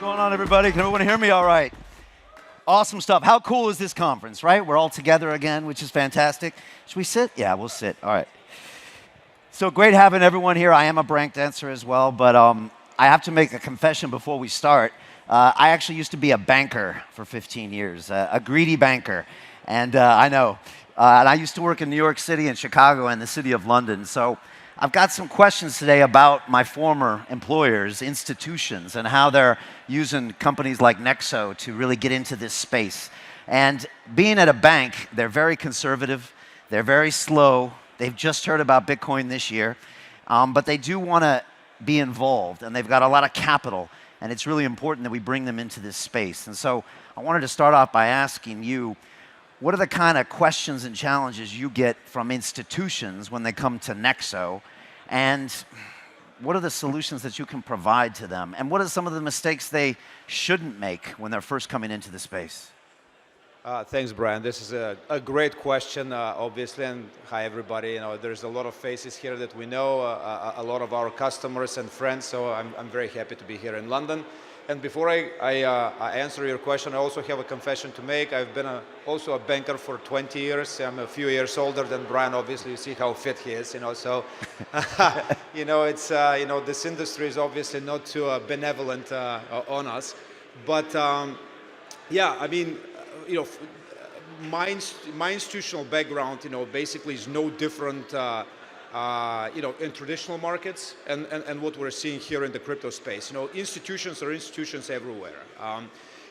going on, everybody? Can everyone hear me all right? Awesome stuff. How cool is this conference, right? We're all together again, which is fantastic. Should we sit? Yeah, we'll sit. All right. So great having everyone here. I am a break dancer as well, but I have to make a confession before we start. I actually used to be a banker for 15 years, a greedy banker. And I know. And I used to work in New York City and Chicago and the city of London. So I've got some questions today about my former employers, institutions, and how they're using companies like Nexo to really get into this space. And being at a bank, they're very conservative, they're very slow, they've just heard about Bitcoin this year, but they do want to be involved, and they've got a lot of capital, and it's really important that we bring them into this space. And so I wanted to start off by asking you, what are the kind of questions and challenges you get from institutions when they come to Nexo? And what are the solutions that you can provide to them? And what are some of the mistakes they shouldn't make when they're first coming into the space? Thanks, Brian. This is a great question, obviously, and hi, everybody. You know, there's a lot of faces here that we know, a lot of our customers and friends, so I'm very happy to be here in London. And before I answer your question, I also have a confession to make. I've been also a banker for 20 years. I'm a few years older than Brian. Obviously, you see how fit he is. You know, so you know, it's you know, this industry is obviously not too benevolent on us. But yeah, I mean, you know, my institutional background, you know, basically is no different. You know, in traditional markets and what we're seeing here in the crypto space. You know, institutions are institutions everywhere.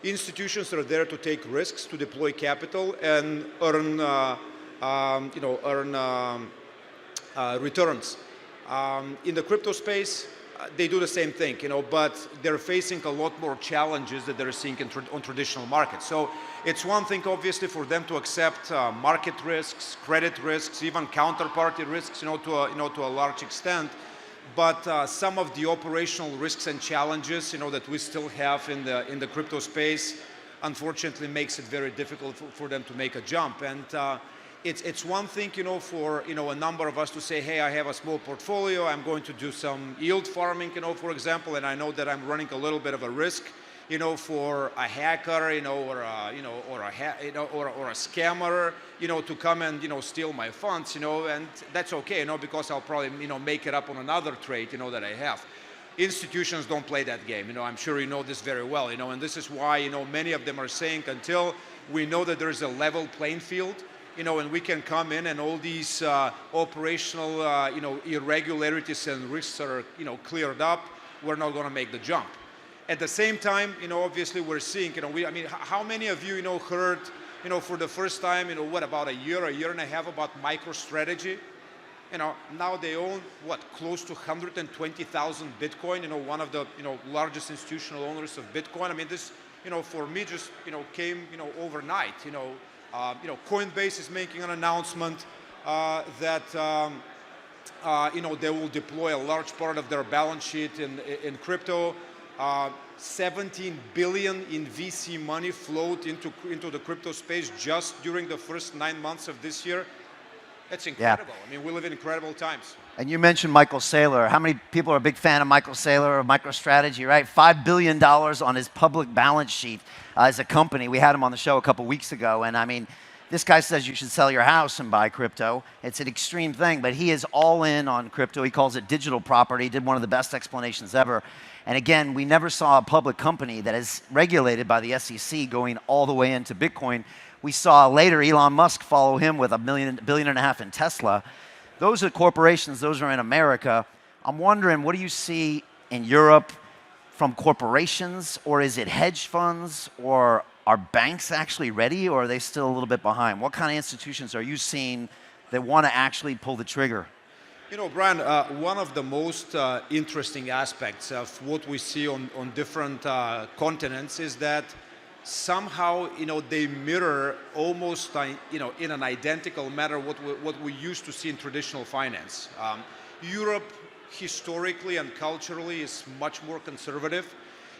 Institutions are there to take risks, to deploy capital, and earn, you know, returns. In the crypto space, they do the same thing, you know, but they're facing a lot more challenges that they're seeing on traditional markets. So it's one thing, obviously, for them to accept market risks, credit risks, even counterparty risks, you know, to a large extent. But some of the operational risks and challenges, you know, that we still have in the crypto space, unfortunately, makes it very difficult for them to make a jump. And it's one thing, you know, for, you know, a number of us to say, hey, I have a small portfolio, I'm going to do some yield farming, you know, for example, and I know that I'm running a little bit of a risk, you know, for a hacker, you know, or a, you know, or a scammer, you know, to come and, you know, steal my funds, you know, and that's okay, you know, because I'll probably, you know, make it up on another trade, you know, that I have. Institutions don't play that game, you know, I'm sure you know this very well, you know, and this is why, you know, many of them are saying until we know that there's a level playing field, you know, and we can come in and all these operational, you know, irregularities and risks are, you know, cleared up, we're not going to make the jump. At the same time, you know, obviously we're seeing, you know, I mean, how many of you, you know, heard, you know, for the first time, you know, what, about a year and a half about MicroStrategy? You know, now they own, what, close to 120,000 Bitcoin, you know, one of the, you know, largest institutional owners of Bitcoin. I mean, this, you know, for me just, you know, came, you know, overnight, you know. You know, Coinbase is making an announcement that you know, they will deploy a large part of their balance sheet in crypto. 17 billion in VC money flowed into the crypto space just during the first 9 months of this year. That's incredible. Yeah. I mean, we live in incredible times. And you mentioned Michael Saylor. How many people are a big fan of Michael Saylor or MicroStrategy, right? $5 billion on his public balance sheet as a company. We had him on the show a couple weeks ago, and I mean, this guy says you should sell your house and buy crypto. It's an extreme thing, but he is all in on crypto. He calls it digital property. He did one of the best explanations ever. And again, we never saw a public company that is regulated by the SEC going all the way into Bitcoin. We saw later Elon Musk follow him with $1.5 billion in Tesla. Those are corporations, those are in America. I'm wondering, what do you see in Europe from corporations, or is it hedge funds, or are banks actually ready, or are they still a little bit behind? What kind of institutions are you seeing that want to actually pull the trigger? You know, Brian, one of the most interesting aspects of what we see on different continents is that somehow, you know, they mirror almost, you know, in an identical manner what we used to see in traditional finance. Europe, historically and culturally, is much more conservative.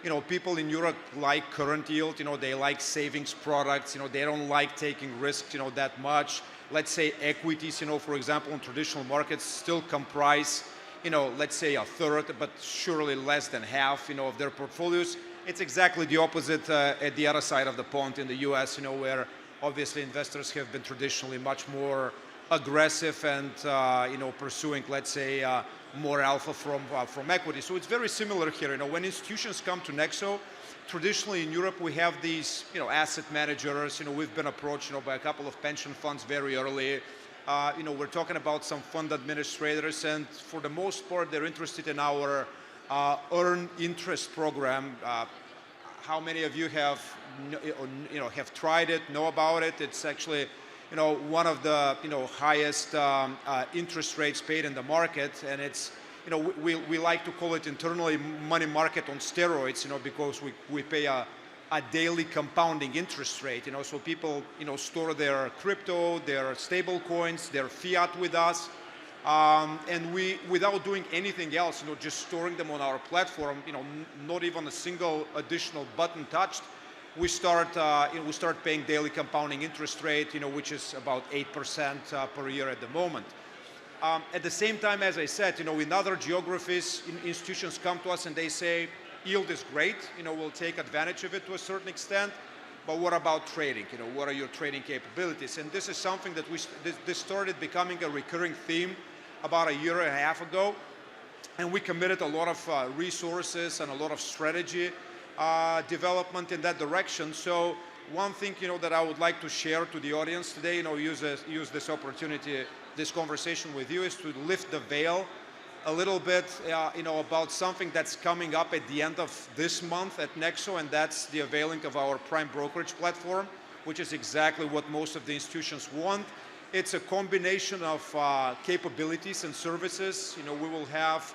You know, people in Europe like current yield, you know, they like savings products, you know, they don't like taking risks, you know, that much. Let's say equities, you know, for example, in traditional markets still comprise, you know, let's say a third, but surely less than half, you know, of their portfolios. It's exactly the opposite at the other side of the pond in the US, where obviously investors have been traditionally much more aggressive and pursuing, let's say, more alpha from equity. So it's very similar here. When institutions come to Nexo, traditionally in Europe we have these asset managers. We've been approached by a couple of pension funds very early. We're talking about some fund administrators, and for the most part they're interested in our earn interest program. How many of you have tried it, know about it? It's actually one of the highest interest rates paid in the market, and it's we like to call it internally money market on steroids, because we pay a daily compounding interest rate, so people store their crypto, their stable coins, their fiat with us, and we, without doing anything else, just storing them on our platform, not even a single additional button touched, we start paying daily compounding interest rate, which is about 8% per year at the moment. At the same time, as I said, in other geographies, institutions come to us and they say, yield is great, we'll take advantage of it to a certain extent, but what about trading? What are your trading capabilities? And this is something that this started becoming a recurring theme about a year and a half ago, and we committed a lot of resources and a lot of strategy development in that direction. So one thing that I would like to share to the audience today, use this opportunity, this conversation with you, is to lift the veil a little bit, about something that's coming up at the end of this month at Nexo, and that's the availing of our prime brokerage platform, which is exactly what most of the institutions want. It's a combination of capabilities and services. We will have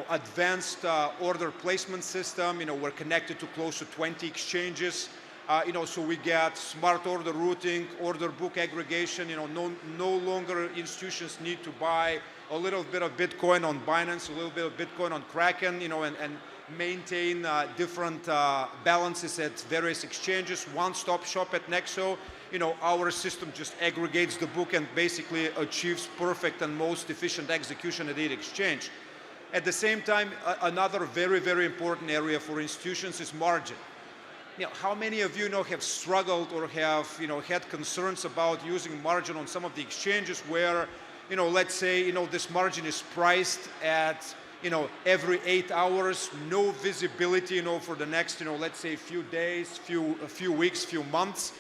advanced order placement system. We're connected to close to 20 exchanges. So we get smart order routing, order book aggregation. No longer institutions need to buy a little bit of Bitcoin on Binance, a little bit of Bitcoin on Kraken, and maintain different balances at various exchanges. One-stop shop at Nexo. Our system just aggregates the book and basically achieves perfect and most efficient execution at each exchange. At the same time, another very, very important area for institutions is margin. How many of you have struggled or have had concerns about using margin on some of the exchanges where let's say this margin is priced at every 8 hours, no visibility for the next let's say few days, few weeks, few months,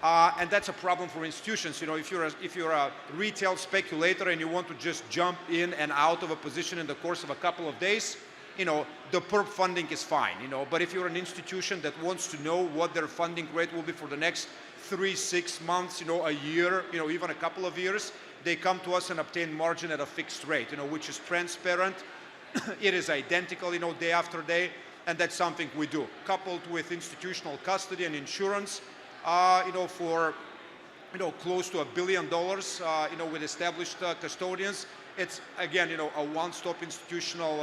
and that's a problem for institutions. If you're a retail speculator and you want to just jump in and out of a position in the course of a couple of days, the perp funding is fine, but if you're an institution that wants to know what their funding rate will be for the next 3-6 months, a year, even a couple of years, they come to us and obtain margin at a fixed rate, which is transparent. It is identical, day after day, and that's something we do. Coupled with institutional custody and insurance, for close to $1 billion, with established custodians, it's again, a one-stop institutional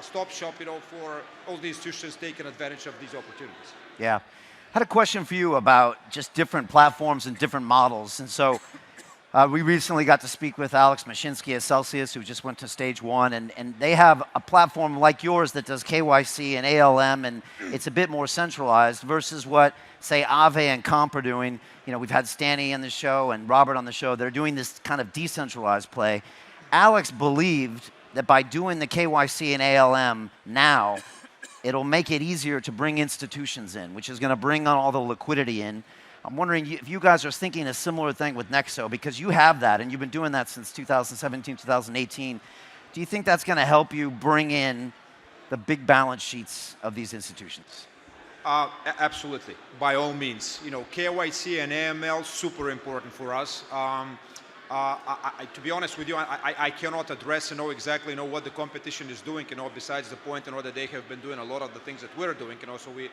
stop shop, for all the institutions taking advantage of these opportunities. Yeah. I had a question for you about just different platforms and different models. And so we recently got to speak with Alex Mashinsky at Celsius, who just went to stage 1, and they have a platform like yours that does KYC and ALM, and it's a bit more centralized versus what, say, Aave and Comp are doing. We've had Stanny on the show and Robert on the show. They're doing this kind of decentralized play. Alex believed that by doing the KYC and ALM now, it'll make it easier to bring institutions in, which is going to bring on all the liquidity in. I'm wondering if you guys are thinking a similar thing with Nexo, because you have that and you've been doing that since 2017, 2018. Do you think that's going to help you bring in the big balance sheets of these institutions? Absolutely, by all means. KYC and AML, super important for us. To be honest with you, I cannot address exactly what the competition is doing, besides the point that they have been doing a lot of the things that we're doing. So we,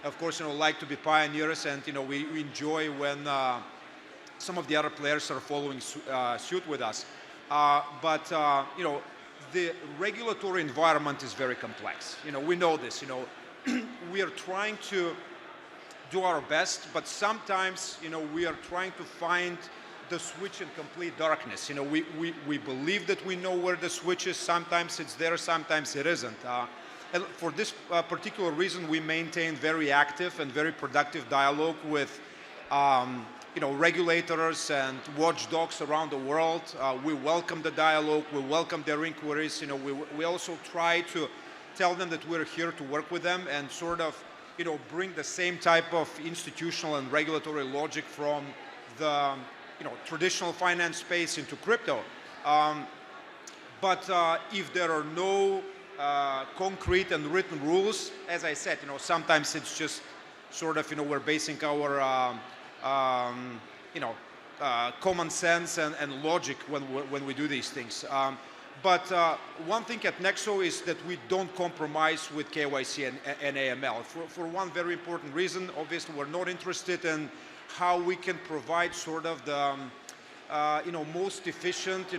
of course, like to be pioneers, and we enjoy when some of the other players are following suit with us. But the regulatory environment is very complex. We know this. We are trying to do our best, but sometimes we are trying to find the switch in complete darkness. We believe that we know where the switch is. Sometimes it's there, sometimes it isn't. And for this particular reason, we maintain very active and very productive dialogue with regulators and watchdogs around the world. We welcome the dialogue, we welcome their inquiries. We also try to tell them that we're here to work with them and sort of bring the same type of institutional and regulatory logic from the traditional finance space into crypto. But if there are no concrete and written rules, as I said, sometimes it's just sort of we're basing our common sense and logic when we do these things. But one thing at Nexo is that we don't compromise with KYC and AML for one very important reason. Obviously, we're not interested in how we can provide sort of the most efficient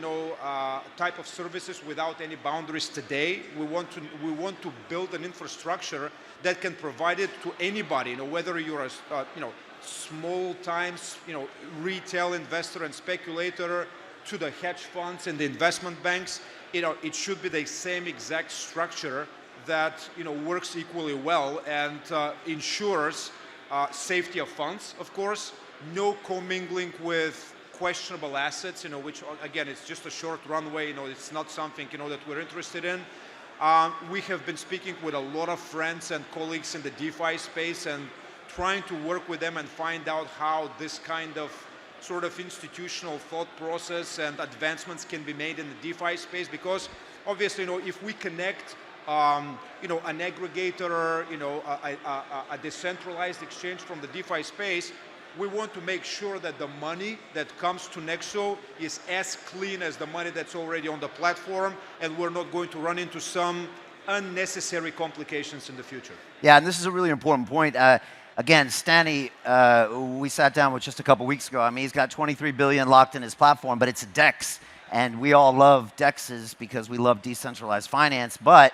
type of services without any boundaries today. We want to build an infrastructure that can provide it to anybody, whether you're a small times retail investor and speculator, to the hedge funds and the investment banks. It should be the same exact structure that works equally well and ensures safety of funds, of course, no commingling with questionable assets, which again, it's just a short runway. It's not something that we're interested in. We have been speaking with a lot of friends and colleagues in the DeFi space and trying to work with them and find out how this kind of sort of institutional thought process and advancements can be made in the DeFi space, because obviously, if we connect, an aggregator, a decentralized exchange from the DeFi space, we want to make sure that the money that comes to Nexo is as clean as the money that's already on the platform, and we're not going to run into some unnecessary complications in the future. Yeah, and this is a really important point. Again, Stanny, we sat down with just a couple weeks ago. I mean, he's got 23 billion locked in his platform, but it's a DEX. And we all love DEXs because we love decentralized finance. But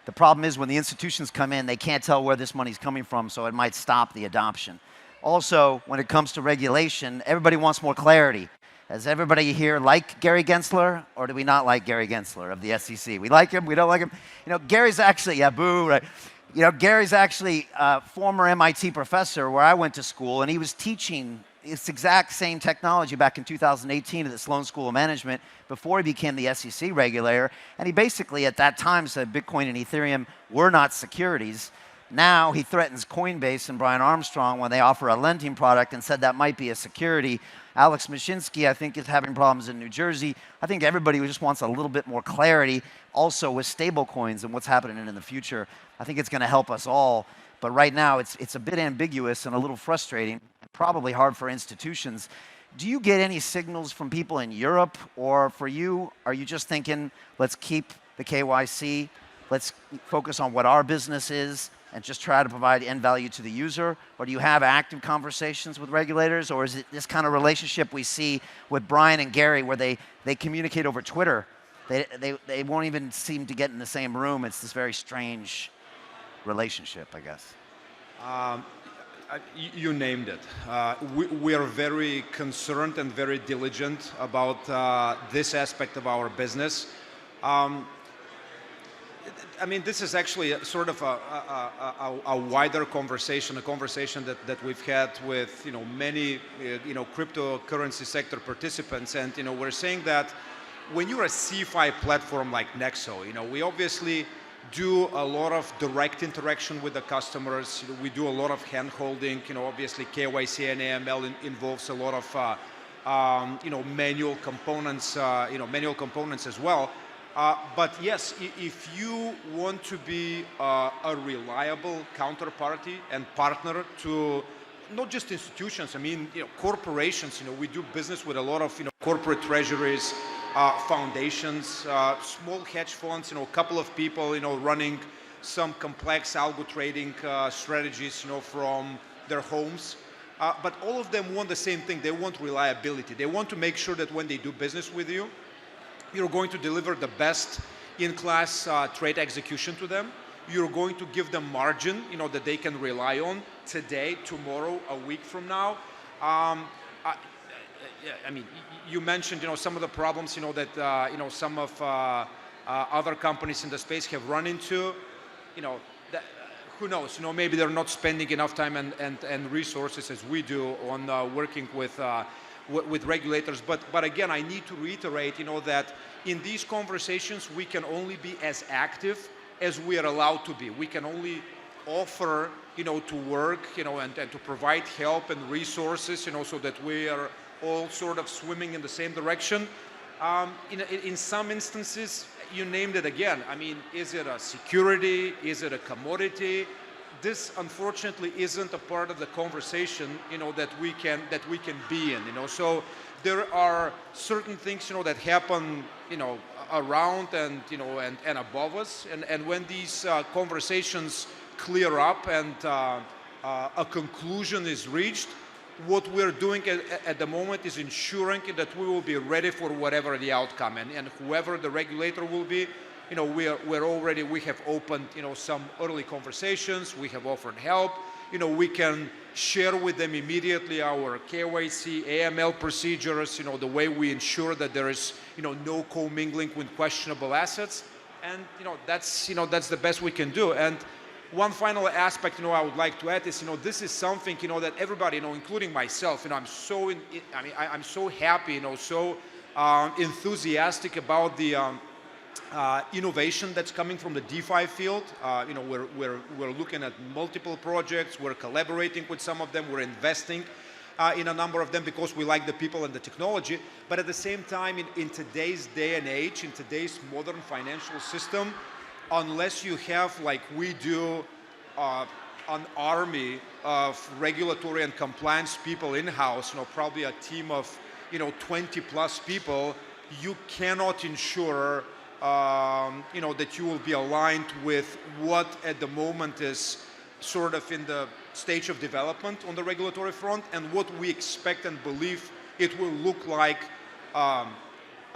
the problem is when the institutions come in, they can't tell where this money's coming from, so it might stop the adoption. Also, when it comes to regulation, everybody wants more clarity. Does everybody here like Gary Gensler, or do we not like Gary Gensler of the SEC? We like him, we don't like him. Gary's actually, yeah, boo, right? Gary's actually a former MIT professor where I went to school, and he was teaching this exact same technology back in 2018 at the Sloan School of Management before he became the SEC regulator. And he basically, at that time, said Bitcoin and Ethereum were not securities. Now he threatens Coinbase and Brian Armstrong when they offer a lending product and said that might be a security. Alex Mashinsky, I think, is having problems in New Jersey. I think everybody just wants a little bit more clarity also with stable coins and what's happening in the future. I think it's going to help us all. But right now, it's a bit ambiguous and a little frustrating, probably hard for institutions. Do you get any signals from people in Europe? Or for you, are you just thinking, let's keep the KYC, let's focus on what our business is, and just try to provide end value to the user? Or do you have active conversations with regulators? Or is it this kind of relationship we see with Brian and Gary where they communicate over Twitter? They won't even seem to get in the same room. It's this very strange relationship, I guess. You named it. We are very concerned and very diligent about this aspect of our business. I mean, this is actually sort of a wider conversation, a conversation that we've had with many cryptocurrency sector participants, and we're saying that when you're a CeFi platform like Nexo, we obviously do a lot of direct interaction with the customers. We do a lot of hand-holding. Obviously KYC and AML involves a lot of manual components, manual components as well. But yes, if you want to be a reliable counterparty and partner to not just institutions, I mean, corporations, we do business with a lot of, corporate treasuries, foundations, small hedge funds, a couple of people, running some complex algo trading strategies, from their homes. But all of them want the same thing. They want reliability. They want to make sure that when they do business with you, you're going to deliver the best in-class trade execution to them. You're going to give them margin, that they can rely on today, tomorrow, a week from now. I mean, you mentioned, some of the problems, that, some of other companies in the space have run into. you know, that, who knows? You know, maybe they're not spending enough time and resources as we do on working with regulators. But again, I need to reiterate, you know, that in these conversations we can only be as active as we are allowed to be. We can only offer, you know, to work, you know, and to provide help and resources, you know, so that we are all sort of swimming in the same direction. In some instances, you named it again. I mean, is it a security? Is it a commodity? This, unfortunately, isn't a part of the conversation, you know, that we can be in. You know, so there are certain things, you know, that happen, you know, around and, you know, and above us. And when these conversations clear up and a conclusion is reached, what we're doing at the moment is ensuring that we will be ready for whatever the outcome, and whoever the regulator will be, you know, we have opened, you know, some early conversations. We have offered help. You know, we can share with them immediately our KYC, AML procedures. You know, the way we ensure that there is, you know, no commingling with questionable assets, and you know, that's the best we can do. And one final aspect, you know, I would like to add is, you know, this is something, you know, that everybody, you know, including myself, you know, I'm so happy, you know, so enthusiastic about the innovation that's coming from the DeFi field. You know, we're looking at multiple projects. We're collaborating with some of them. We're investing in a number of them because we like the people and the technology. But at the same time, in today's day and age, in today's modern financial system, unless you have, like we do, an army of regulatory and compliance people in-house, you know, probably a team of, you know, 20 plus people, you cannot ensure, you know, that you will be aligned with what at the moment is sort of in the stage of development on the regulatory front, and what we expect and believe it will look like a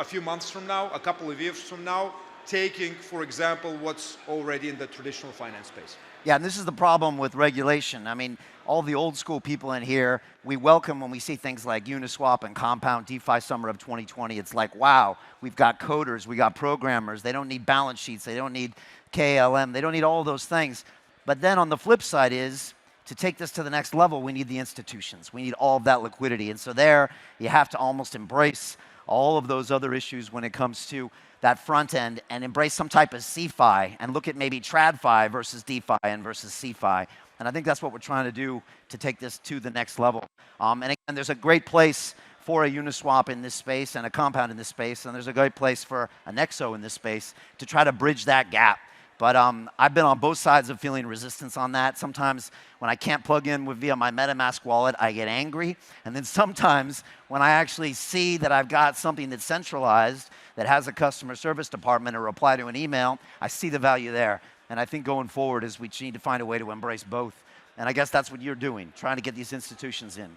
few months from now, a couple of years from now, taking, for example, what's already in the traditional finance space. Yeah, and this is the problem with regulation. I mean, all the old school people in here, we welcome when we see things like Uniswap and Compound DeFi Summer of 2020. It's like, wow, we've got coders, we got programmers. They don't need balance sheets. They don't need KLM. They don't need all those things. But then on the flip side is, to take this to the next level, we need the institutions. We need all of that liquidity. And so there, you have to almost embrace all of those other issues when it comes to that front end, and embrace some type of CeFi and look at maybe TradFi versus DeFi and versus CeFi. And I think that's what we're trying to do to take this to the next level. And again, there's a great place for a Uniswap in this space and a Compound in this space, and there's a great place for a Nexo in this space to try to bridge that gap. But I've been on both sides of feeling resistance on that. Sometimes when I can't plug in via my MetaMask wallet, I get angry. And then sometimes when I actually see that I've got something that's centralized, that has a customer service department or reply to an email, I see the value there. And I think going forward is we need to find a way to embrace both. And I guess that's what you're doing, trying to get these institutions in.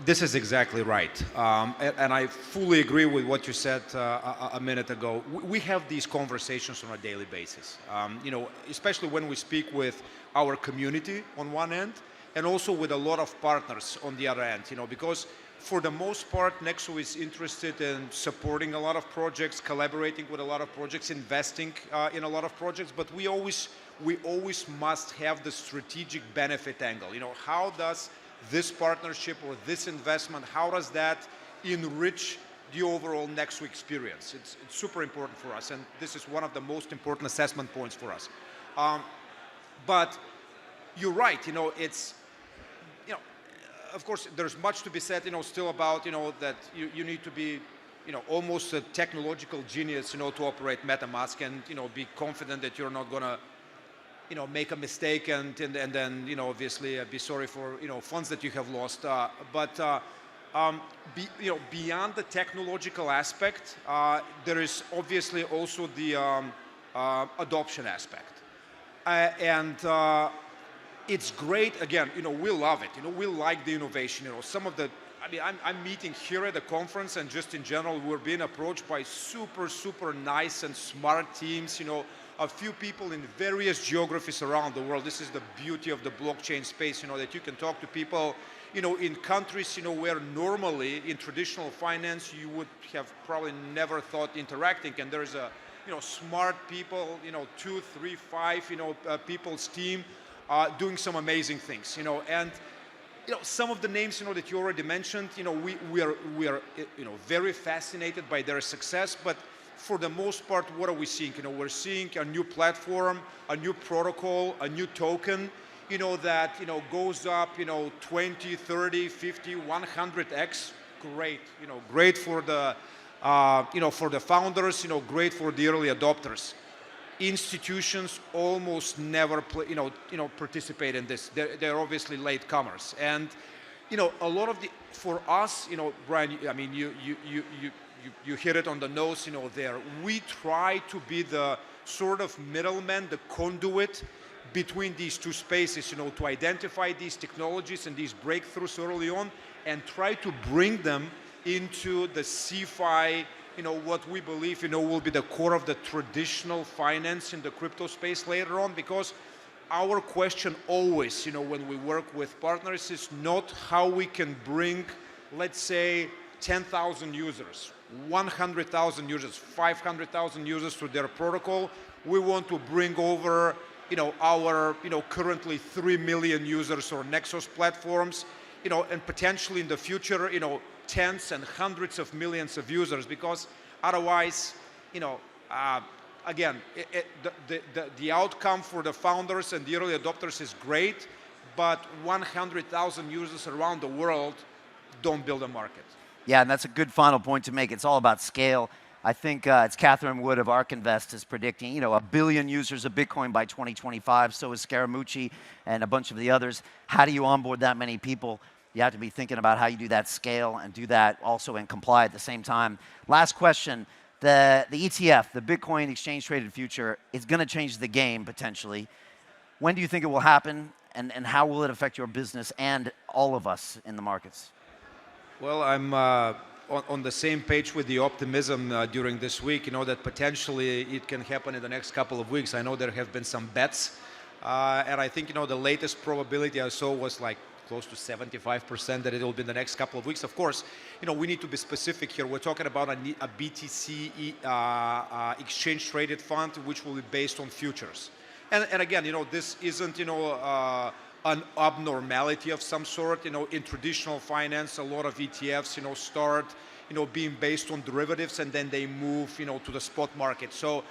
This is exactly right. And I fully agree with what you said a minute ago. We have these conversations on a daily basis, you know, especially when we speak with our community on one end, and also with a lot of partners on the other end, you know, because for the most part, Nexo is interested in supporting a lot of projects, collaborating with a lot of projects, investing in a lot of projects, but we always must have the strategic benefit angle. You know, how does this partnership or this investment, how does that enrich the overall Nexo experience? It's super important for us, and this is one of the most important assessment points for us. But you're right, you know, it's, you know, of course, there's much to be said, you know, still about, you know, that you need to be, you know, almost a technological genius, you know, to operate MetaMask, and, you know, be confident that you're not gonna, you know, make a mistake and then, you know, obviously be sorry for, you know, funds that you have lost. You know, beyond the technological aspect, there is obviously also the adoption aspect. It's great, again, you know, we love it. You know, we like the innovation. You know, some of the, I mean, I'm meeting here at the conference, and just in general, we're being approached by super nice and smart teams, you know, a few people in various geographies around the world. This is the beauty of the blockchain space, you know, that you can talk to people in countries, where normally in traditional finance you would have probably never thought interacting, and there's a, smart people, 2, 3, 5, people's team doing some amazing things, and some of the names, that you already mentioned, we are very fascinated by their success, but for the most part, what are we seeing? We're seeing a new platform, a new protocol, a new token, that, goes up, 20, 30, 50, 100x. Great, great for the, for the founders, great for the early adopters. Institutions almost never participate in this. They're obviously latecomers, and a lot of the, for us, Brian, I mean, you hit it on the nose, there. We try to be the sort of middleman, the conduit between these two spaces, to identify these technologies and these breakthroughs early on, and try to bring them into the CeFi, what we believe, will be the core of the traditional finance in the crypto space later on, because our question always, when we work with partners, is not how we can bring, let's say, 10,000 users, 100,000 users, 500,000 users to their protocol. We want to bring over, our, currently 3 million users or Nexus platforms, and potentially in the future, tens and hundreds of millions of users, because otherwise, again, the outcome for the founders and the early adopters is great, but 100,000 users around the world don't build a market. Yeah, and that's a good final point to make. It's all about scale. I think it's Catherine Wood of ARK Invest is predicting, 1 billion users of Bitcoin by 2025. So is Scaramucci and a bunch of the others. How do you onboard that many people? You have to be thinking about how you do that scale and do that also and comply at the same time. Last question. The ETF, the Bitcoin Exchange Traded Future, is going to change the game potentially. When do you think it will happen, and how will it affect your business and all of us in the markets? Well, I'm on the same page with the optimism during this week, that potentially it can happen in the next couple of weeks. I know there have been some bets, and I think, the latest probability I saw was like close to 75% that it will be in the next couple of weeks. Of course, we need to be specific here. We're talking about a BTC exchange traded fund, which will be based on futures. And again, this isn't, an abnormality of some sort. In traditional finance, a lot of ETFs, start, being based on derivatives, and then they move, to the spot market. So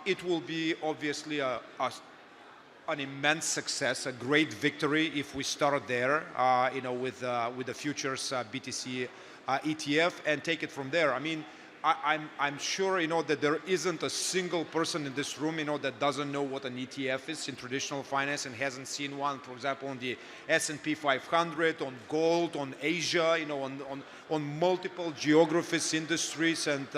it will be obviously an immense success, a great victory if we start there, with the futures BTC ETF and take it from there. I mean, I'm sure, that there isn't a single person in this room, that doesn't know what an ETF is in traditional finance and hasn't seen one, for example, on the S&P 500, on gold, on Asia, on multiple geographies, industries, and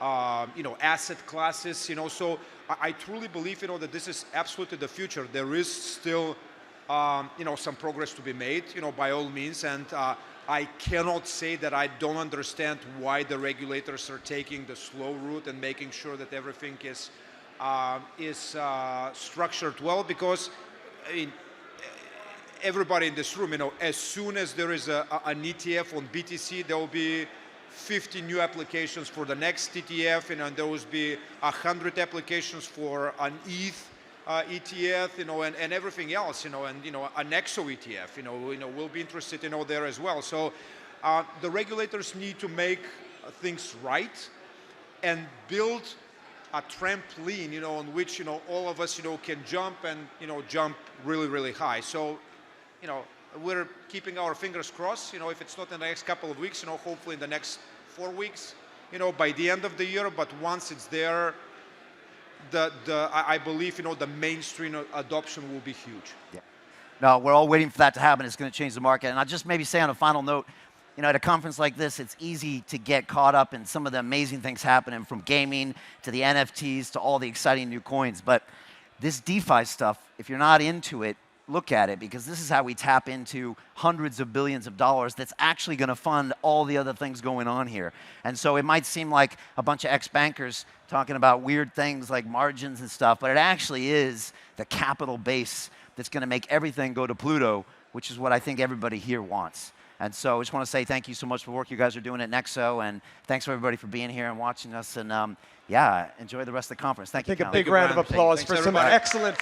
asset classes, So I truly believe, that this is absolutely the future. There is still, some progress to be made, by all means, and I cannot say that I don't understand why the regulators are taking the slow route and making sure that everything is structured well, because I mean, everybody in this room, as soon as there is an ETF on BTC, there will be 50 new applications for the next ETF, and there will be 100 applications for an ETH ETF, and everything else, and a Nexo ETF, we'll be interested, there as well. So the regulators need to make things right and build a trampoline, on which, all of us, can jump and, jump really, really high. So, we're keeping our fingers crossed, if it's not in the next couple of weeks, hopefully in the next 4 weeks, by the end of the year, but once it's there, I believe, the mainstream adoption will be huge. Yeah. No, we're all waiting for that to happen. It's going to change the market. And I'll just maybe say on a final note, at a conference like this, it's easy to get caught up in some of the amazing things happening, from gaming to the NFTs to all the exciting new coins. But this DeFi stuff, if you're not into it, look at it, because this is how we tap into hundreds of billions of dollars that's actually going to fund all the other things going on here. And so it might seem like a bunch of ex-bankers talking about weird things like margins and stuff, but it actually is the capital base that's going to make everything go to Pluto which is what I think everybody here wants. And so I just want to say thank you so much for the work you guys are doing at Nexo, and thanks for everybody for being here and watching us. And yeah, enjoy the rest of the conference. Thank you. I think a Kalin. big round of applause Thanks, for some everybody. excellent